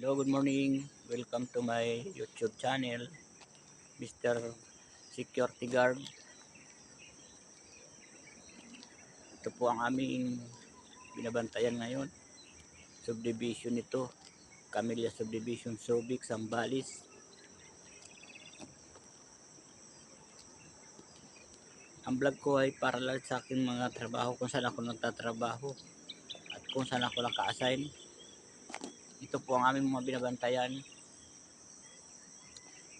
Hello, good morning. Welcome to my YouTube channel, Mr. Security Guard. Ito po ang aming binabantayan ngayon. Subdivision ito. Camellia Subdivision, Subic, Zambales. Ang vlog ko ay para lang sa akin mga trabaho kung saan ako nagtatrabaho at kung saan ako naka-assign. Ito po ang aming mga binabantayan.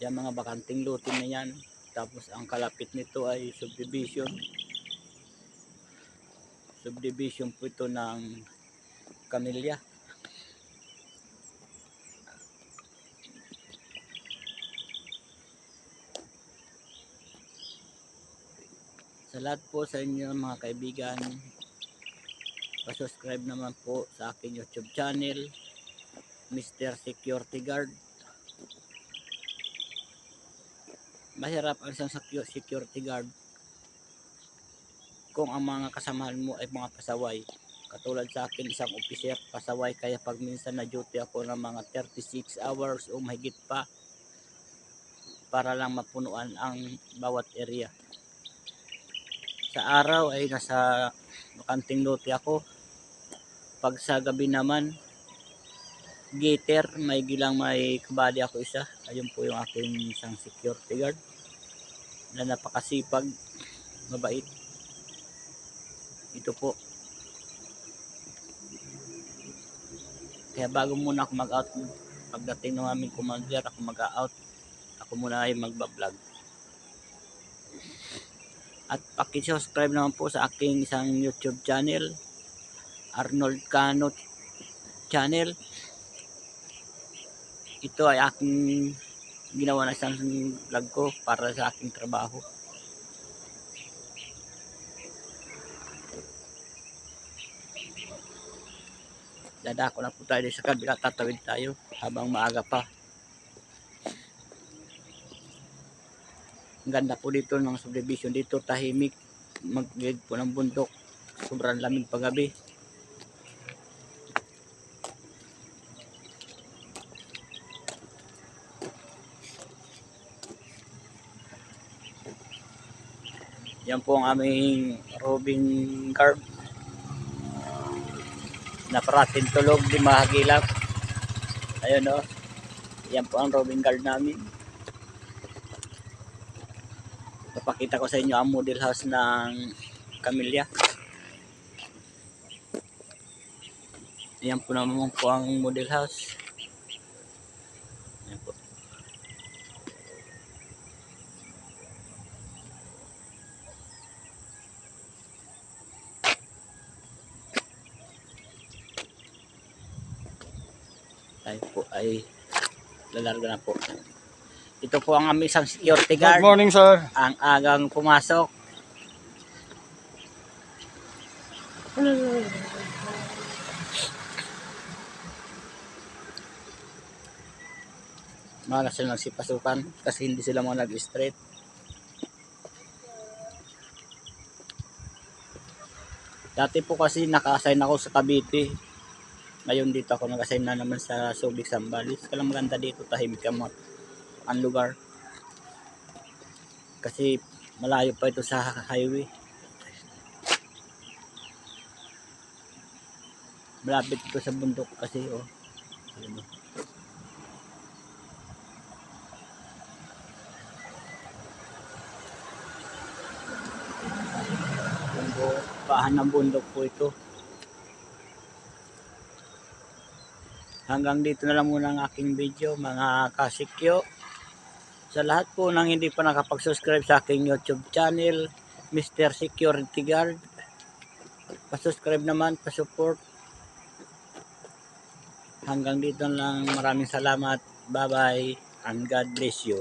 Yan mga bakanting lutin na yan. Tapos ang kalapit nito ay subdivision. Subdivision po ito ng Camellia. Sa lahat po sa inyo mga kaibigan, pa-subscribe naman po sa aking YouTube channel, Mr. Security Guard. Mahirap ang isang security guard kung ang mga kasamahan mo ay mga pasaway. Katulad sa akin, isang officer, pasaway, kaya pag minsan na duty ako ng mga 36 hours o mahigit pa para lang mapunuan ang bawat area. Sa araw ay nasa bakanting lote ako. Pag sa gabi naman, gater, may kabady ako isa. Ayun po yung aking isang security guard na napakasipag, mabait. Ito po. Kaya bago muna ako mag-out, pagdating ng aming commander, ako mag-out. Ako muna ay magbablog. At paki-subscribe naman po sa aking isang YouTube channel, Arnold Cano channel. Ito ay aking ginawa na isang vlog ko para sa aking trabaho. Dadako na po tayo sa kabila, tatawid tayo habang maaga pa. Ang ganda po dito ng subdivision dito, tahimik, mag-gilid po ng bundok, sobrang lamig paggabi. Yan po ang aming roving guard na parating tulog, di mahagilap. Ayun o, yan po ang roving guard namin. Papakita ko sa inyo ang model house ng Camellia. Yan po naman po ang model house. Yan po. Tayo po ay lalarga na po. Ito po ang aming isang security guard. Good morning, sir. Ang agang pumasok. Mga sila nagsipasukan kasi hindi sila mga nag-straight. Dati po kasi naka-assign ako sa Cavite. Ngayon dito ako nag-assign na naman sa Subic, Zambales. Kaya maganda dito, tahimik ang lugar. Kasi malayo pa ito sa highway. Malapit ito sa bundok kasi oh. Bahan ng bundok po ito. Hanggang dito na lang muna ang aking video mga kasikyo. Sa lahat po nang hindi pa nakapag-subscribe sa aking YouTube channel, Mr. Security Guard, pa-subscribe naman, pa-support. Hanggang dito lang, maraming salamat. Bye-bye and God bless you.